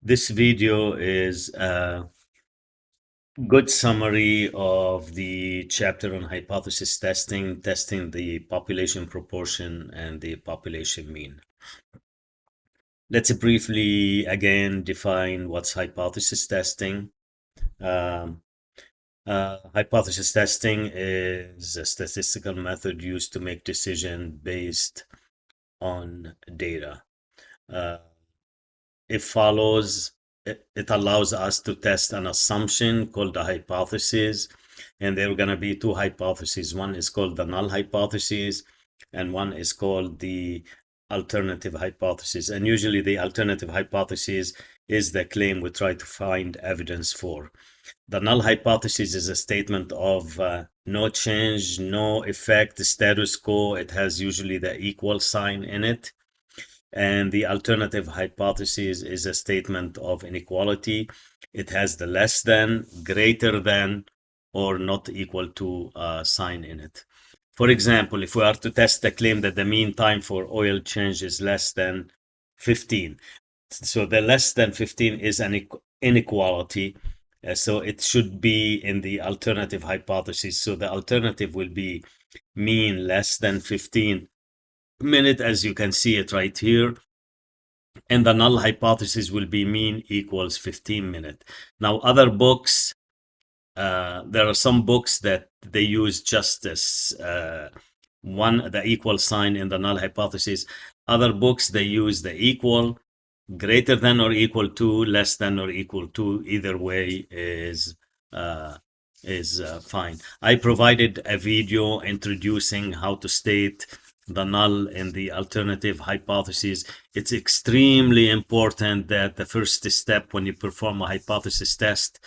This video is a good summary of the chapter on hypothesis testing, testing the population proportion and the population mean. Let's briefly again define what's hypothesis testing. Um, Hypothesis testing is a statistical method used to make decisions based on data. Uh, it allows us to test an assumption called a hypothesis, and there are going to be two hypotheses. One is called the null hypothesis, and one is called the alternative hypothesis. And usually the alternative hypothesis is the claim we try to find evidence for. The null hypothesis is a statement of no change, no effect, status quo. It has usually the equal sign in it. And the alternative hypothesis is a statement of inequality. It has the less than, greater than, or not equal to sign in it. For example, if we are to test the claim that the mean time for oil change is less than 15, so the less than 15 is an inequality, so it should be in the alternative hypothesis. So the alternative will be mean less than 15 minute, as you can see it right here, and the null hypothesis will be mean equals 15 minute. Now other books, there are some books that they use just this the equal sign in the null hypothesis. Other books they use the equal, greater than or equal to, less than or equal to. Either way is fine. I provided a video introducing how to state the null and the alternative hypotheses. It's extremely important that the first step when you perform a hypothesis test,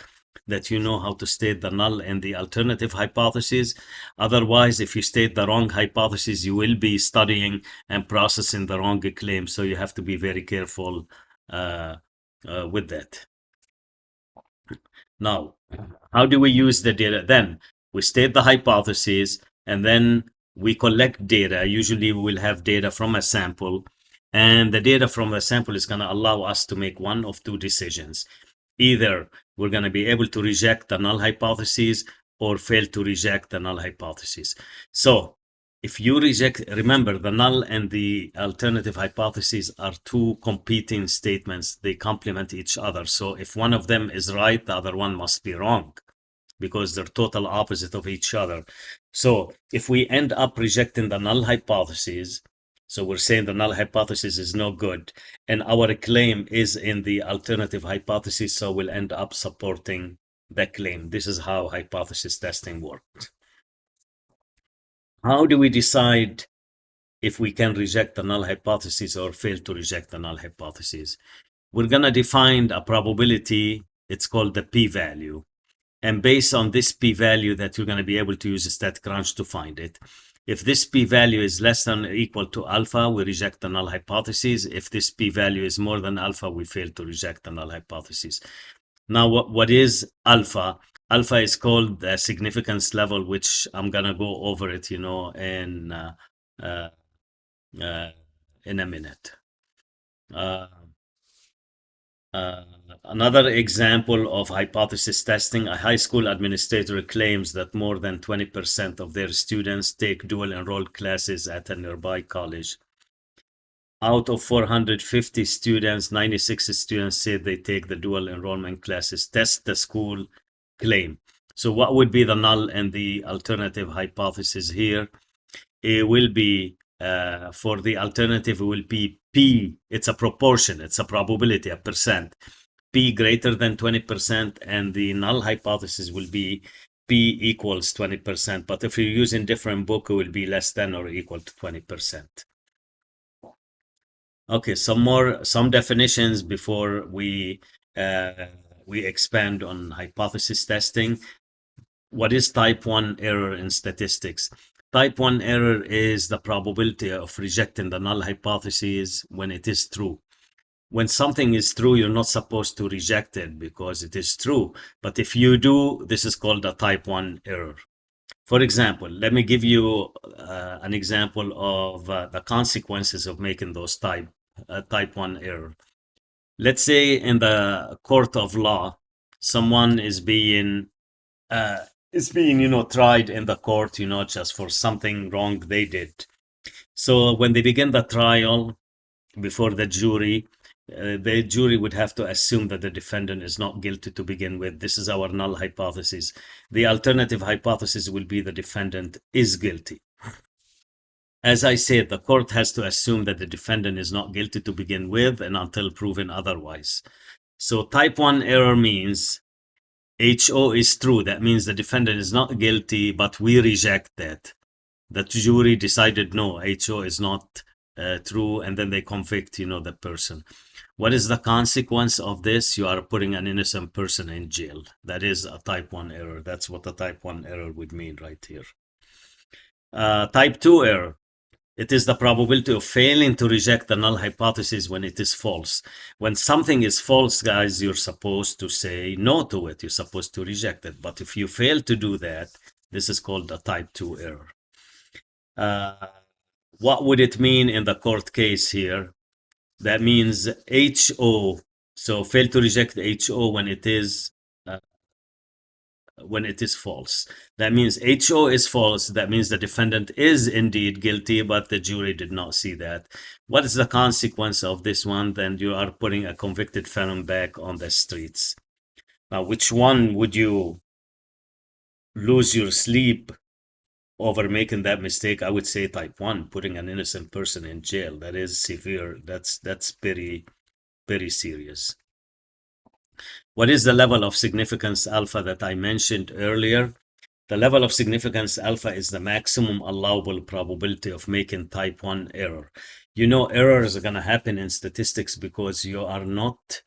that you know how to state the null and the alternative hypothesis. Otherwise, if you state the wrong hypothesis, you will be studying and processing the wrong claim. So you have to be very careful with that. Now, how do we use the data? Then we state the hypothesis, and then we collect data. Usually we will have data from a sample, and the data from the sample is going to allow us to make one of two decisions. Either we're going to be able to reject the null hypothesis or fail to reject the null hypothesis. So if you reject, remember the null and the alternative hypotheses are two competing statements. They complement each other. So if one of them is right, the other one must be wrong, because they're total opposite of each other. So if we end up rejecting the null hypothesis, so we're saying the null hypothesis is no good, and our claim is in the alternative hypothesis, so we'll end up supporting the claim. This is how hypothesis testing works. How do we decide if we can reject the null hypothesis or fail to reject the null hypothesis? We're going to define a probability. It's called the p-value. And based on this p-value that you're going to be able to use StatCrunch to find it. If this p-value is less than or equal to alpha, we reject the null hypothesis. If this p-value is more than alpha, we fail to reject the null hypothesis. Now, what is alpha? Alpha is called the significance level, which I'm going to go over it, in a minute. Another example of hypothesis testing, a high school administrator claims that more than 20% of their students take dual enrolled classes at a nearby college. Out of 450 students, 96 students said they take the dual enrollment classes. Test the school claim. So what would be the null and the alternative hypothesis here? It will be, for the alternative, it will be P. It's a proportion, it's a probability, a percent. P greater than 20%, and the null hypothesis will be P equals 20%. But if you're using different book, it will be less than or equal to 20%. Okay, some definitions before we expand on hypothesis testing. What is type 1 error in statistics? Type 1 error is the probability of rejecting the null hypothesis when it is true. When something is true, you're not supposed to reject it because it is true. But if you do, this is called a type 1 error. For example, let me give you an example of the consequences of making those type 1 error. let's say in the court of law, someone is being tried in the court, just for something wrong they did. So when they begin the trial before the jury would have to assume that the defendant is not guilty to begin with. This is our null hypothesis. The alternative hypothesis will be the defendant is guilty. As I said, the court has to assume that the defendant is not guilty to begin with and until proven otherwise. So type 1 error means HO is true. That means the defendant is not guilty, but we reject that. The jury decided no, HO is not true, and then they convict, the person. What is the consequence of this? You are putting an innocent person in jail. That is a type 1 error. That's what a type 1 error would mean right here. Type 2 error. It is the probability of failing to reject the null hypothesis when it is false. When something is false, guys, you're supposed to say no to it. You're supposed to reject it. But if you fail to do that, this is called a type 2 error. What would it mean in the court case here? That means HO. So fail to reject HO when it is false. That means HO is false. That means the defendant is indeed guilty, but the jury did not see that. What is the consequence of this one? Then you are putting a convicted felon back on the streets. Now, which one would you lose your sleep over making that mistake? I would say type 1, putting an innocent person in jail. That is severe. That's very, very serious. What is the level of significance alpha that I mentioned earlier? The level of significance alpha is the maximum allowable probability of making type 1 error. Errors are going to happen in statistics because you are not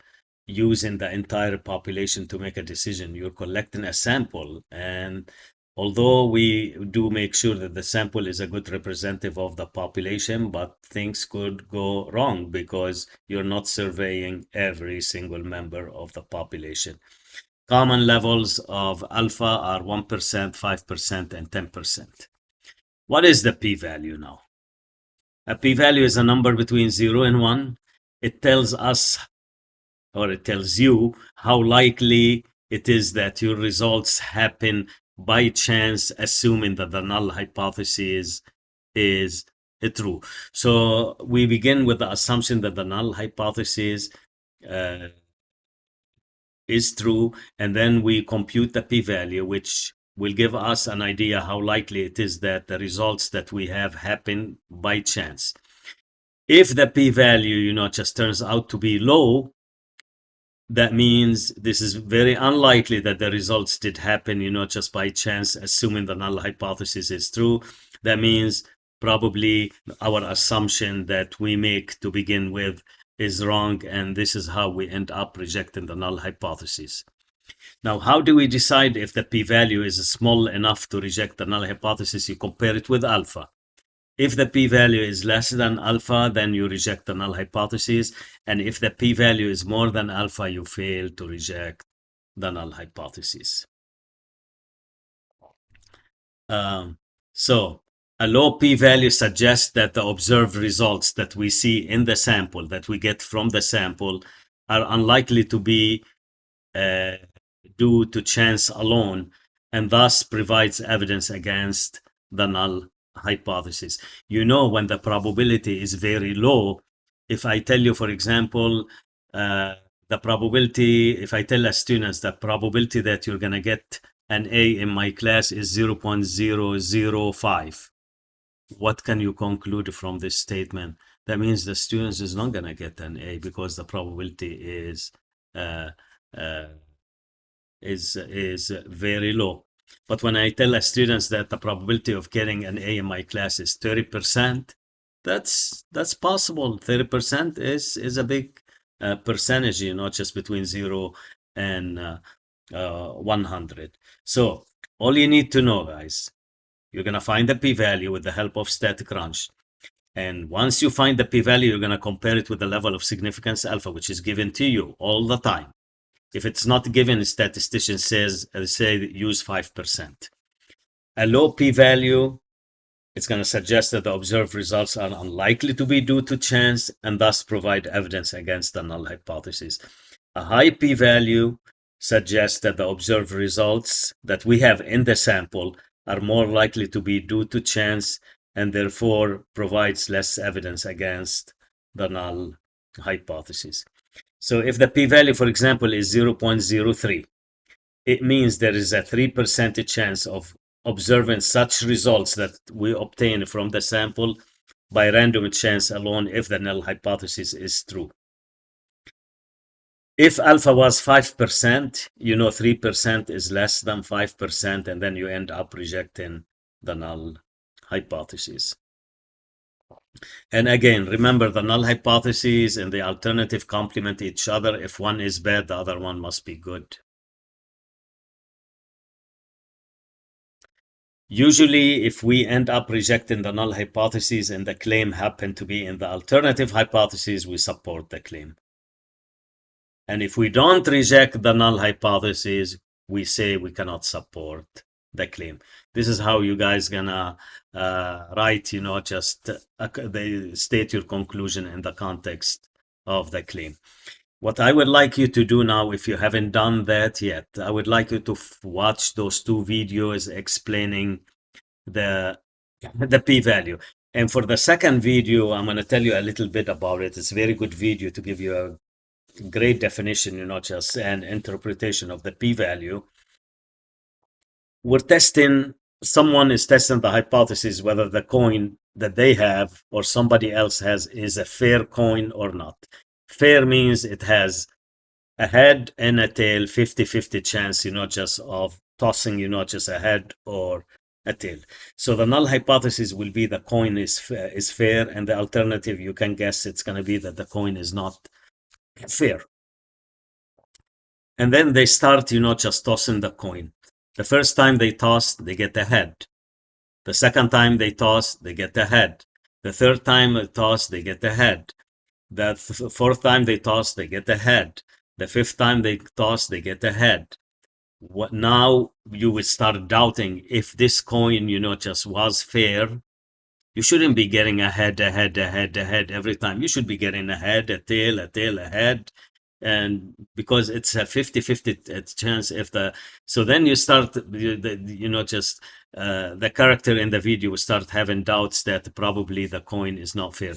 using the entire population to make a decision. You're collecting a sample, and although we do make sure that the sample is a good representative of the population, but things could go wrong because you're not surveying every single member of the population. Common levels of alpha are 1%, 5%, and 10%. What is the p-value now? A p-value is a number between 0 and 1. It tells us, or it tells you, how likely it is that your results happen by chance, assuming that the null hypothesis is true. So we begin with the assumption that the null hypothesis is true, and then we compute the p-value, which will give us an idea how likely it is that the results that we have happen by chance. If the p-value, just turns out to be low, that means this is very unlikely that the results did happen, just by chance, assuming the null hypothesis is true. That means probably our assumption that we make to begin with is wrong, and this is how we end up rejecting the null hypothesis. Now, how do we decide if the p-value is small enough to reject the null hypothesis? You compare it with alpha. If the p-value is less than alpha, then you reject the null hypothesis. And if the p-value is more than alpha, you fail to reject the null hypothesis. So a low p-value suggests that the observed results that we see in the sample, that we get from the sample, are unlikely to be due to chance alone, and thus provides evidence against the null hypothesis. When the probability is very low, if I tell you, for example, the probability, if I tell a student the probability that you're going to get an A in my class is 0.005, what can you conclude from this statement? That means the student is not going to get an A because the probability is very low. But when I tell students that the probability of getting an A in my class is 30%, that's possible. 30% is a big percentage, just between 0 and 100. So all you need to know, guys, you're going to find the p-value with the help of static range. And once you find the p-value, you're going to compare it with the level of significance alpha, which is given to you all the time. If it's not given, a statistician say use 5%. A low p-value It's going to suggest that the observed results are unlikely to be due to chance and thus provide evidence against the null hypothesis. A high p-value suggests that the observed results that we have in the sample are more likely to be due to chance and therefore provides less evidence against the null hypothesis. So if the p-value, for example, is 0.03, it means there is a 3% chance of observing such results that we obtain from the sample by random chance alone if the null hypothesis is true. If alpha was 5%, 3% is less than 5%, and then you end up rejecting the null hypothesis. And again, remember the null hypothesis and the alternative complement each other. If one is bad, the other one must be good. Usually, if we end up rejecting the null hypothesis and the claim happen to be in the alternative hypothesis, we support the claim. And if we don't reject the null hypothesis, we say we cannot support the claim. This is how you guys gonna write, just they state your conclusion in the context of the claim. What I would like you to do now, if you haven't done that yet, I would like you to watch those two videos explaining the p-value. And for the second video, I'm going to tell you a little bit about it. It's a very good video to give you a great definition, just an interpretation of the p-value. Someone is testing the hypothesis whether the coin that they have or somebody else has is a fair coin or not. Fair means it has a head and a tail, 50-50 chance, just of tossing, just a head or a tail. So the null hypothesis will be the coin is fair, and the alternative, you can guess it's going to be that the coin is not fair. And then they start, just tossing the coin. The first time they toss, they get a head. The second time they toss, they get a head. The third time they toss, they get a head. The fourth time they toss, they get a head. The fifth time they toss, they get a head. Now you will start doubting if this coin, just was fair. You shouldn't be getting a head every time. You should be getting a head, a tail, a head. And because it's a 50-50 chance so then you start, just the character in the video will start having doubts that probably the coin is not fair.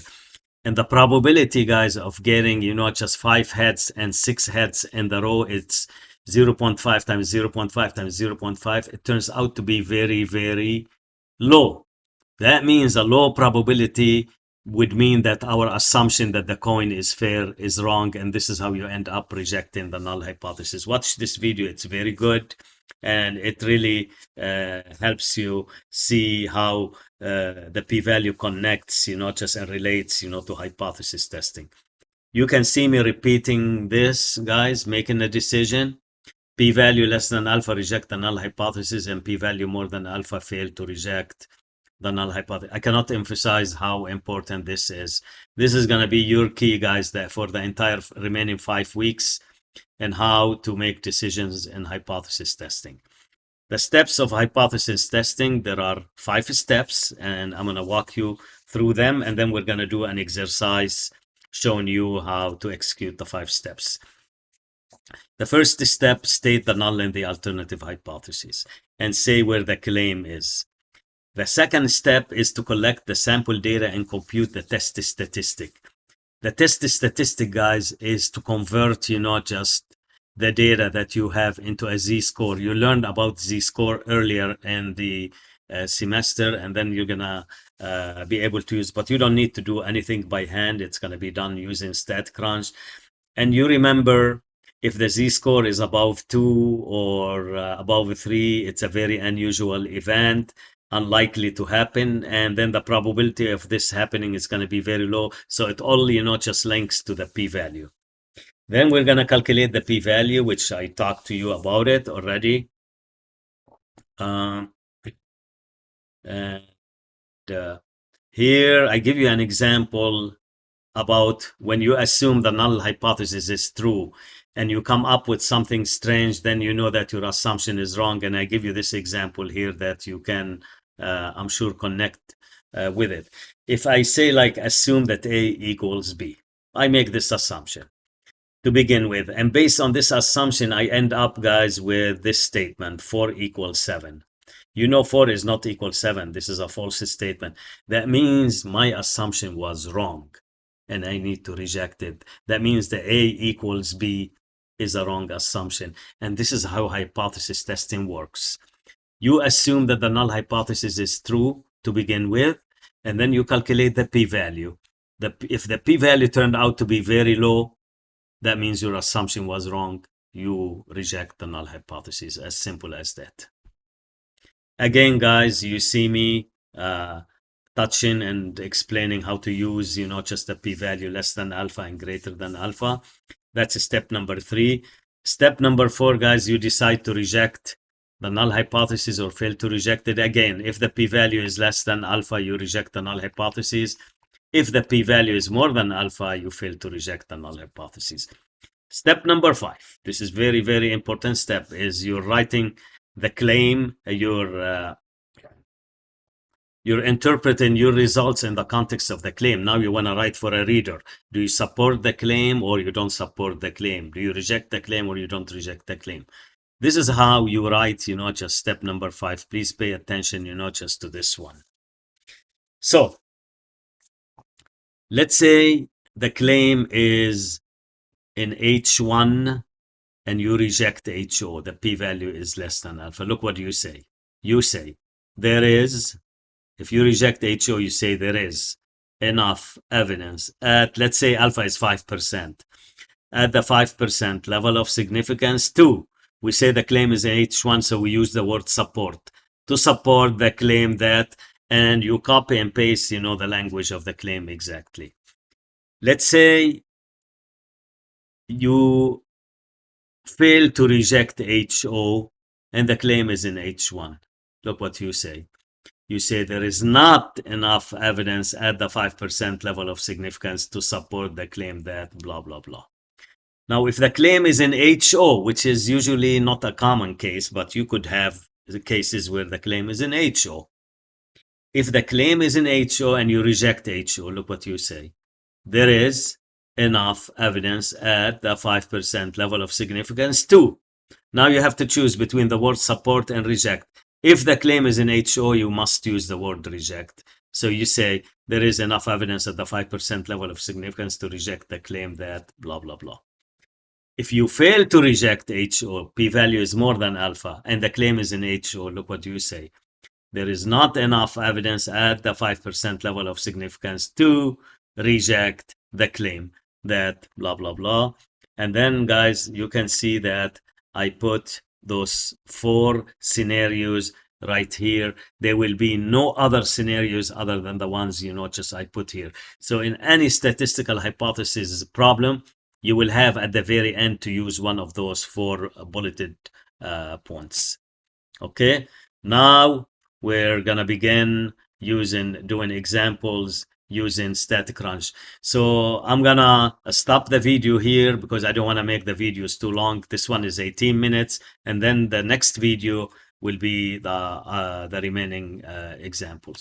And the probability, guys, of getting, just 5 heads and 6 heads in the row, it's 0.5 times 0.5 times 0.5. It turns out to be very, very low. That means a low probability would mean that our assumption that the coin is fair is wrong, and this is how you end up rejecting the null hypothesis. Watch this video. It's very good, and it really helps you see how the p-value connects, just and relates, to hypothesis testing. You can see me repeating this, guys, making a decision. P-value less than alpha, reject the null hypothesis, and p-value more than alpha, fail to reject the null hypothesis. I cannot emphasize how important this is. This is going to be your key, guys, for the entire remaining 5 weeks, and how to make decisions in hypothesis testing. The steps of hypothesis testing, there are 5 steps, and I'm going to walk you through them, and then we're going to do an exercise showing you how to execute the 5 steps. The first step, state the null and the alternative hypothesis and say where the claim is. The second step is to collect the sample data and compute the test statistic. The test statistic, guys, is to convert, just the data that you have into a z-score. You learned about z-score earlier in the semester, and then you're gonna be able to use, but you don't need to do anything by hand. It's gonna be done using StatCrunch. And you remember, if the z-score is above 2 or above 3, it's a very unusual event, unlikely to happen, and then the probability of this happening is going to be very low. So it all, just links to the p-value. Then we're going to calculate the p-value, which I talked to you about it already. And here I give you an example about when you assume the null hypothesis is true and you come up with something strange, then you know that your assumption is wrong. And I give you this example here that you can, I'm sure, connect with it. If I say like assume that A equals B, I make this assumption to begin with, and based on this assumption, I end up, guys, with this statement: 4 equals 7. You know 4 is not equal 7. This is a false statement. That means my assumption was wrong, and I need to reject it. That means the A equals B is a wrong assumption. And this is how hypothesis testing works. You assume that the null hypothesis is true to begin with, and then you calculate the p-value. If the p-value turned out to be very low, that means your assumption was wrong. You reject the null hypothesis. As simple as that. Again, guys, you see me touching and explaining how to use, just the p-value less than alpha and greater than alpha. That's step number 3. Step number 4, guys, you decide to reject the null hypothesis or fail to reject it. Again, if the p-value is less than alpha, you reject the null hypothesis. If the p-value is more than alpha, you fail to reject the null hypothesis. Step number 5, this is very, very important step, is you're writing the claim, you're interpreting your results in the context of the claim. Now you want to write for a reader. Do you support the claim or you don't support the claim? Do you reject the claim or you don't reject the claim? This is how you write, just step number 5. Please pay attention, just to this one. So, let's say the claim is in H1 and you reject HO. The p-value is less than alpha. Look what you say. You say, there is, if you reject HO, you say there is enough evidence at, let's say alpha is 5%. At the 5% level of significance, 2. We say the claim is H1, so we use the word support to support the claim that, and you copy and paste, the language of the claim exactly. Let's say you fail to reject HO and the claim is in H1. Look what you say. You say there is not enough evidence at the 5% level of significance to support the claim that blah, blah, blah. Now, if the claim is in HO, which is usually not a common case, but you could have the cases where the claim is in HO. If the claim is in HO and you reject HO, look what you say. There is enough evidence at the 5% level of significance too. Now you have to choose between the word support and reject. If the claim is in HO, you must use the word reject. So you say there is enough evidence at the 5% level of significance to reject the claim that blah, blah, blah. If you fail to reject HO, p-value is more than alpha, and the claim is in HO, look what you say. There is not enough evidence at the 5% level of significance to reject the claim that blah, blah, blah. And then, guys, you can see that I put those 4 scenarios right here. There will be no other scenarios other than the ones, just I put here. So in any statistical hypothesis problem, you will have at the very end to use one of those 4 bulleted points. Okay, now we're gonna begin doing examples using StatCrunch. So I'm gonna stop the video here because I don't want to make the videos too long. This one is 18 minutes, and then the next video will be the remaining examples.